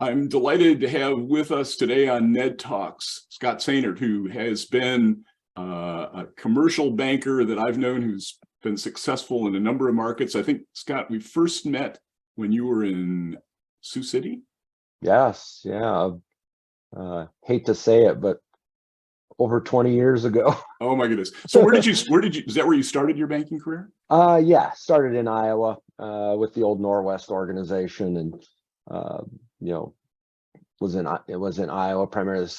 I'm delighted to have with us today on NedTalks Scott Sehnert, who has been a commercial banker that I've known who's been successful in a number of markets. I think, Scott, we first met when you were in Sioux City. Yes, yeah. Hate to say it, but over 20 years ago. Oh my goodness. So where did you, is that where you started your banking career? Yeah, started in Iowa with the old Norwest organization, and it was in Iowa, primarily the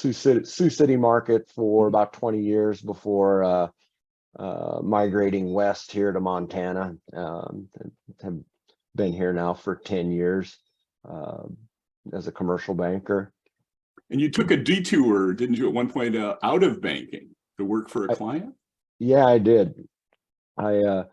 Sioux City market for about 20 years before migrating west here to Montana. Have been here now for 10 years as a commercial banker. And you took a detour, didn't you, at one point out of banking to work for a client? Yeah, I did. I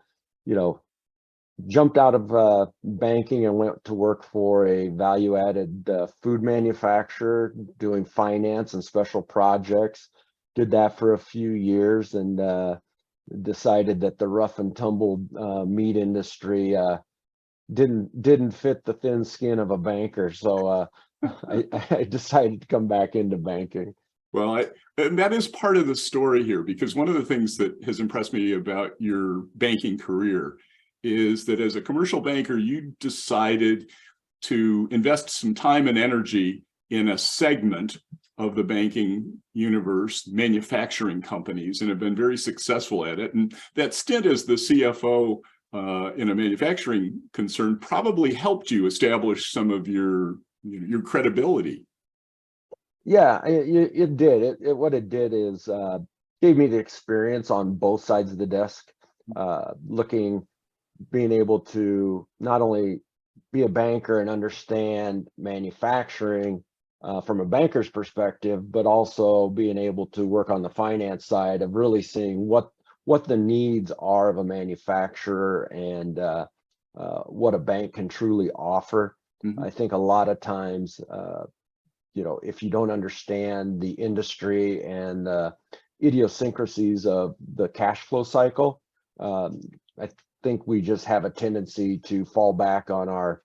jumped out of banking and went to work for a value-added food manufacturer doing finance and special projects. Did that for a few years and decided that the rough and tumble meat industry didn't fit the thin skin of a banker. So I decided to come back into banking. Well, and that is part of the story here, because one of the things that has impressed me about your banking career is that as a commercial banker, you decided to invest some time and energy in a segment of the banking universe, manufacturing companies, and have been very successful at it. And that stint as the CFO in a manufacturing concern probably helped you establish some of your credibility. Yeah, it did. What it did is gave me the experience on both sides of the desk, being able to not only be a banker and understand manufacturing from a banker's perspective, but also being able to work on the finance side of really seeing what the needs are of a manufacturer and what a bank can truly offer. Mm-hmm. I think a lot of times, if you don't understand the industry and the idiosyncrasies of the cash flow cycle, I think we just have a tendency to fall back on our,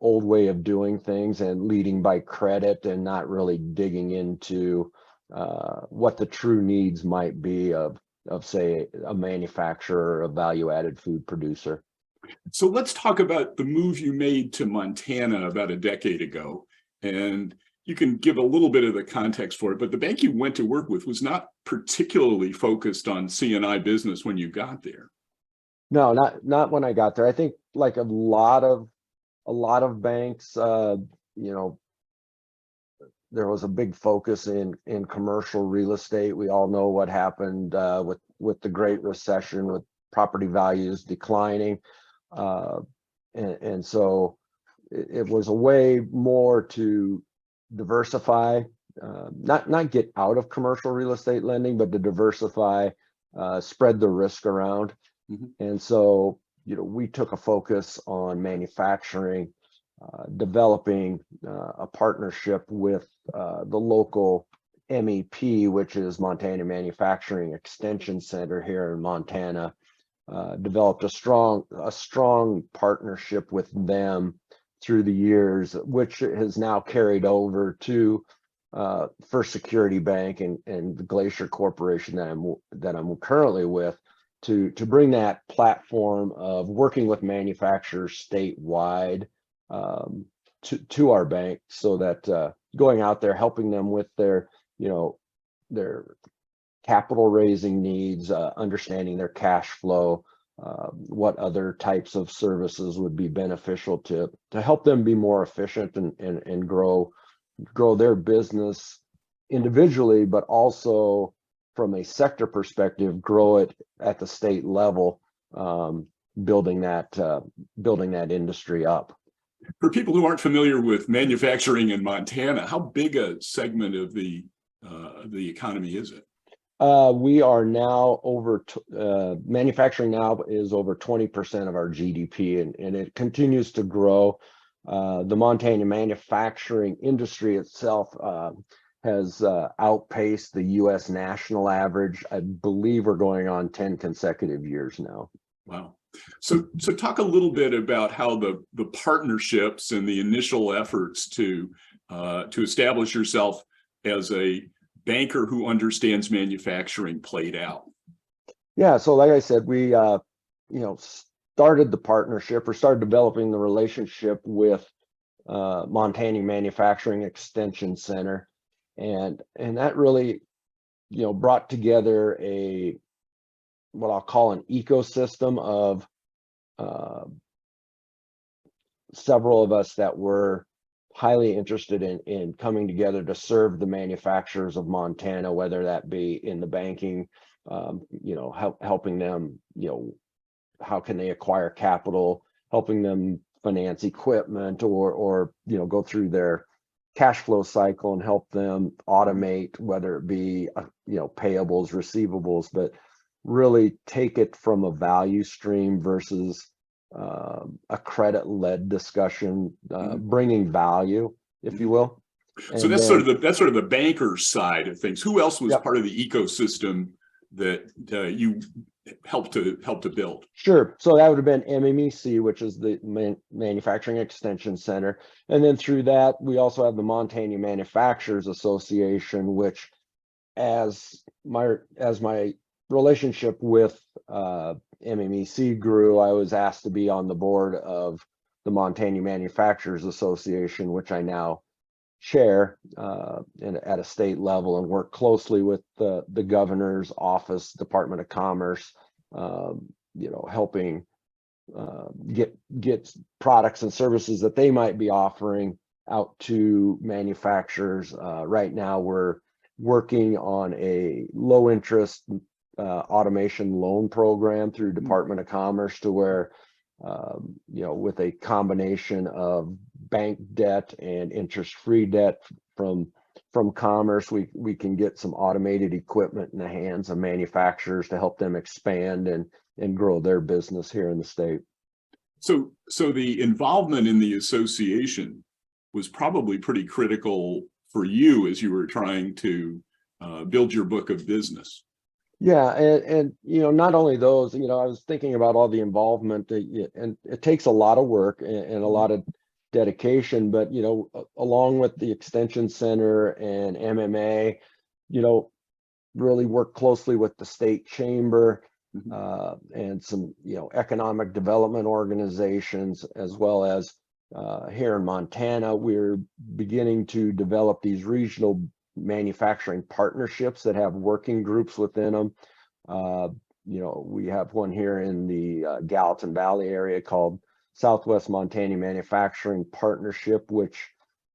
old way of doing things and leading by credit and not really digging into what the true needs might be of say a manufacturer or a value-added food producer. So let's talk about the move you made to Montana about a decade ago. And you can give a little bit of the context for it, but the bank you went to work with was not particularly focused on C&I business when you got there. No, not when I got there. I think like a lot of banks, there was a big focus in commercial real estate. We all know what happened with the Great Recession, with property values declining, and so it was a way more to diversify, not get out of commercial real estate lending, but to diversify, spread the risk around. Mm-hmm. And so, we took a focus on manufacturing, developing a partnership with the local MEP, which is Montana Manufacturing Extension Center here in Montana. Developed a strong partnership with them through the years, which has now carried over to First Security Bank and the Glacier Corporation that I'm currently with, to bring that platform of working with manufacturers statewide to our bank, so that going out there helping them with their capital raising needs, understanding their cash flow, what other types of services would be beneficial to help them be more efficient and grow their business individually, but also from a sector perspective, grow it at the state level, building that industry up. For people who aren't familiar with manufacturing in Montana, how big a segment of the economy is it? We are now manufacturing now is over 20% of our GDP, and it continues to grow. The Montana manufacturing industry itself has outpaced the U.S. national average. I believe we're going on 10 consecutive years now. Wow. So talk a little bit about how the partnerships and the initial efforts to establish yourself as a banker who understands manufacturing played out. Yeah, so like I said, we started the partnership or started developing the relationship with Montana Manufacturing Extension Center, and that really brought together what I'll call an ecosystem of several of us that were highly interested in coming together to serve the manufacturers of Montana, whether that be in the banking, helping them, how can they acquire capital, helping them finance equipment, or go through their cash flow cycle and help them automate, whether it be payables, receivables, but really take it from a value stream versus a credit-led discussion, bringing value, if you will. So that's sort of the banker side of things. Who else was part of the ecosystem that you helped to build? Sure. So that would have been MMEC, which is the Manufacturing Extension Center, and then through that we also have the Montana Manufacturers Association, which, as my relationship with MMEC grew, I was asked to be on the board of the Montana Manufacturers Association, which I now chair at a state level, and work closely with the governor's office, Department of Commerce, helping get products and services that they might be offering out to manufacturers. Right now we're working on a low interest automation loan program through Department of Commerce, to where with a combination of bank debt and interest-free debt from Commerce, we can get some automated equipment in the hands of manufacturers to help them expand and grow their business here in the state. So the involvement in the association was probably pretty critical for you as you were trying to build your book of business. Yeah, and not only those, I was thinking about all the involvement and it takes a lot of work and a lot of dedication, but along with the Extension Center and MMA, really work closely with the state chamber and some economic development organizations, as well as here in Montana, we're beginning to develop these regional manufacturing partnerships that have working groups within them. We have one here in the Gallatin Valley area called Southwest Montana Manufacturing Partnership, which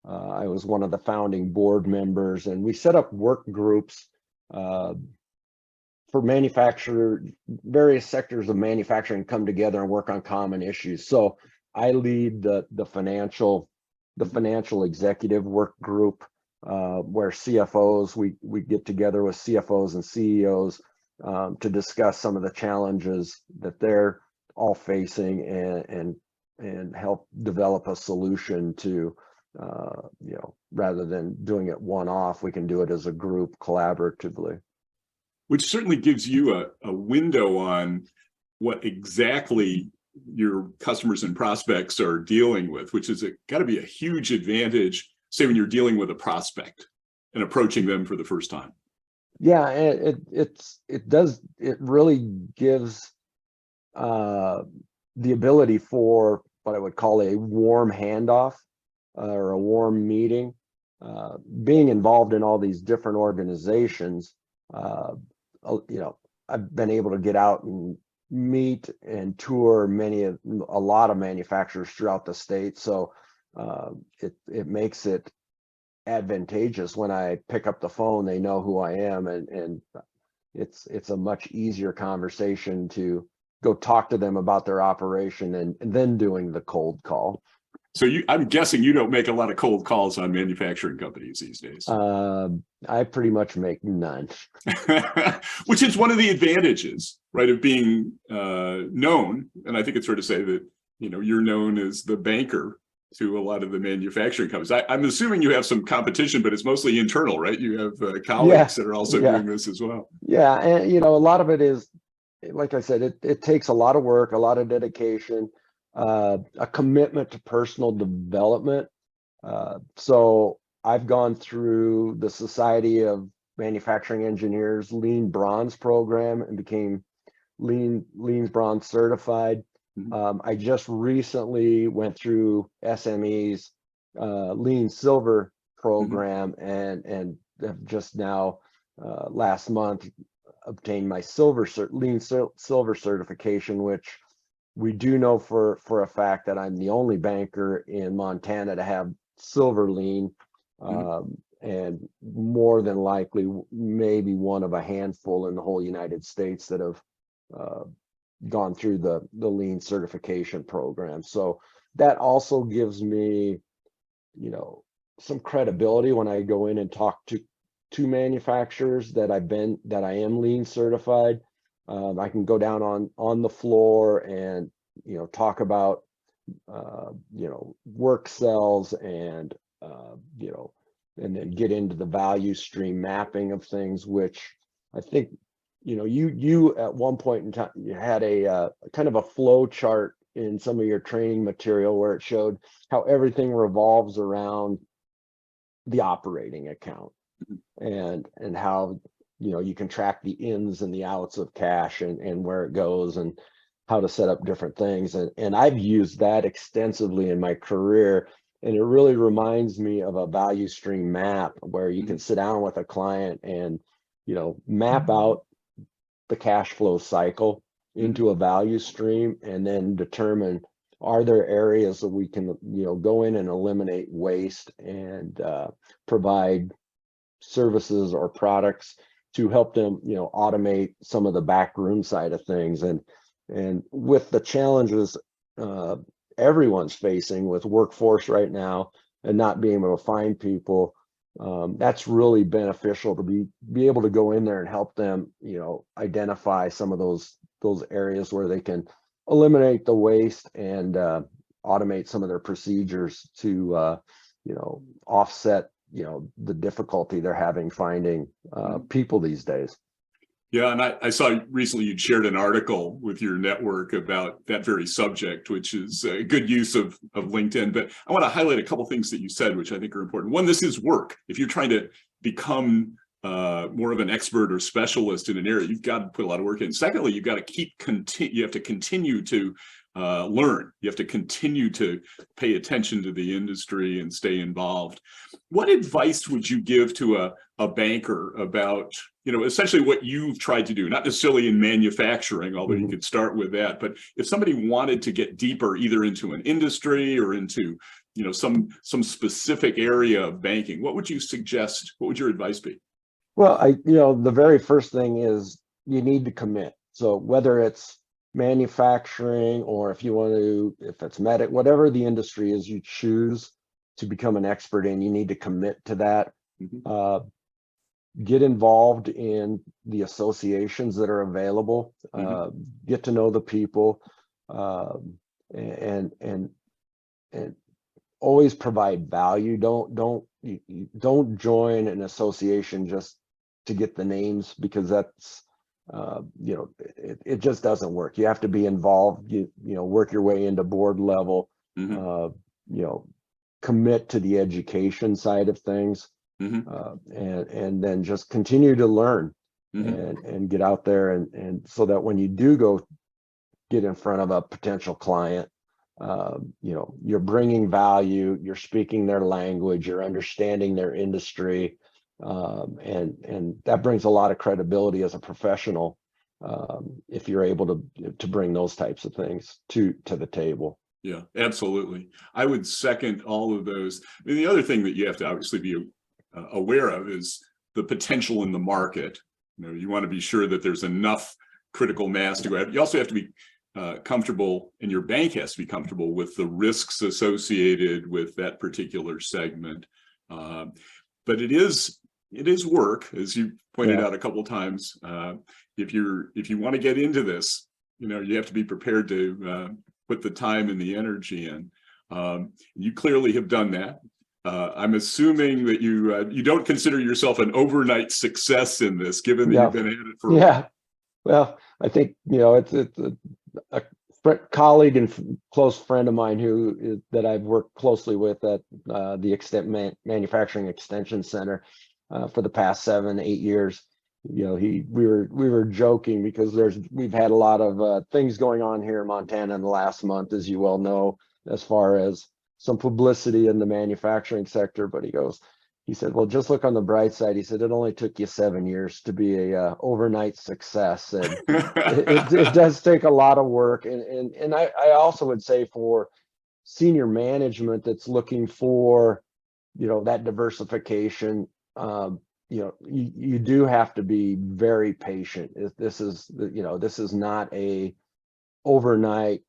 I was one of the founding board members, and we set up work groups for various sectors of manufacturing come together and work on common issues. So I lead the financial executive work group, where CFOs, we get together with CFOs and CEOs to discuss some of the challenges that they're all facing and help develop a solution to, rather than doing it one-off, we can do it as a group collaboratively. Which certainly gives you a window on what exactly your customers and prospects are dealing with, which is got to be a huge advantage, say, when you're dealing with a prospect and approaching them for the first time. Yeah, it really gives the ability for what I would call a warm handoff or a warm meeting. Being involved in all these different organizations, I've been able to get out and meet and tour a lot of manufacturers throughout the state. So it makes it advantageous when I pick up the phone, they know who I am, and it's a much easier conversation to go talk to them about their operation and then doing the cold call. So I'm guessing you don't make a lot of cold calls on manufacturing companies these days. I pretty much make none. Which is one of the advantages, right, of being known. And I think it's fair to say that, you're known as the banker to a lot of the manufacturing companies. I'm assuming you have some competition, but it's mostly internal, right? You have colleagues that are also doing this as well. Yeah, and a lot of it is like I said, it takes a lot of work, a lot of dedication, a commitment to personal development. So I've gone through the Society of Manufacturing Engineers Lean Bronze program and became Lean Bronze certified. I just recently went through SME's Lean Silver program and have just now last month obtained my Silver certification, which we do know for a fact that I'm the only banker in Montana to have Silver Lean, and more than likely maybe one of a handful in the whole United States that have gone through the Lean certification program. So that also gives me, some credibility when I go in and talk to manufacturers that I am Lean certified. I can go down on the floor and talk about work cells and and then get into the value stream mapping of things, which I think you at one point in time you had a kind of a flow chart in some of your training material where it showed how everything revolves around the operating account and how you can track the ins and the outs of cash and where it goes and how to set up different things. And I've used that extensively in my career. And it really reminds me of a value stream map where you can sit down with a client and, map out the cash flow cycle into a value stream and then determine, are there areas that we can, go in and eliminate waste and provide services or products to help them, automate some of the back room side of things. And with the challenges everyone's facing with workforce right now and not being able to find people, that's really beneficial to be able to go in there and help them, identify some of those areas where they can eliminate the waste and automate some of their procedures to, offset the difficulty they're having finding people these days. Yeah, and I saw recently you'd shared an article with your network about that very subject, which is a good use of LinkedIn. But I want to highlight a couple things that you said, which I think are important. One, this is work. If you're trying to become more of an expert or specialist in an area, you've got to put a lot of work in. Secondly, you've got to you have to continue to learn. You have to continue to pay attention to the industry and stay involved. What advice would you give to a banker about, essentially what you've tried to do, not necessarily in manufacturing, although you could start with that, but if somebody wanted to get deeper either into an industry or into, some specific area of banking, what would you suggest? What would your advice be? Well, the very first thing is you need to commit. So whether it's manufacturing or if it's medic, whatever the industry is you choose to become an expert in, you need to commit to that. Get involved in the associations that are available, get to know the people, and always provide value. Don't join an association just to get the names, because that's it just doesn't work. You have to be involved, work your way into board level, commit to the education side of things. And then just continue to learn and get out there and so that when you do go get in front of a potential client, you're bringing value, you're speaking their language, you're understanding their industry, and that brings a lot of credibility as a professional if you're able to bring those types of things to the table. Yeah, absolutely. I would second all of those. I mean, the other thing that you have to obviously be aware of is the potential in the market. You want to be sure that there's enough critical mass to go ahead. You also have to be comfortable, and your bank has to be comfortable with the risks associated with that particular segment. But it is work, as you pointed out a couple of times. If you want to get into this, you have to be prepared to put the time and the energy in. You clearly have done that. I'm assuming that you don't consider yourself an overnight success in this, given that you've been at it for a while. Well, I think, it's a colleague and close friend of mine that I've worked closely with at the Manufacturing Extension Center for the past 7-8 years. We were joking because we've had a lot of things going on here in Montana in the last month, as you well know, as far as some publicity in the manufacturing sector. But he said, well, just look on the bright side. He said, it only took you 7 years to be a overnight success. And it does take a lot of work. And I also would say for senior management that's looking for, that diversification, you do have to be very patient. This is not a overnight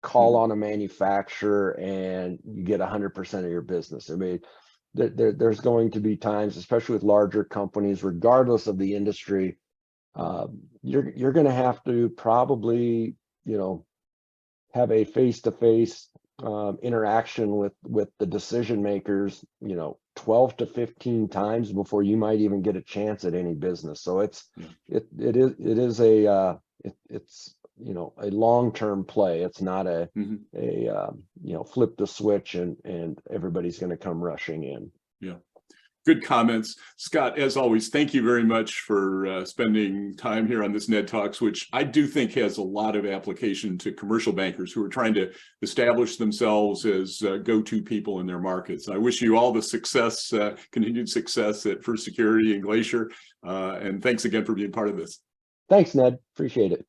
call on a manufacturer and you get 100% of your business. I mean, there's going to be times, especially with larger companies, regardless of the industry, you're going to have to probably, have a face-to-face interaction with the decision makers, 12 to 15 times before you might even get a chance at any business. So it's a long-term play. It's not a flip the switch and everybody's going to come rushing in. Yeah. Good comments. Scott, as always, thank you very much for spending time here on this NedTalks, which I do think has a lot of application to commercial bankers who are trying to establish themselves as go-to people in their markets. I wish you all the success, continued success at First Security and Glacier. And thanks again for being part of this. Thanks, Ned. Appreciate it.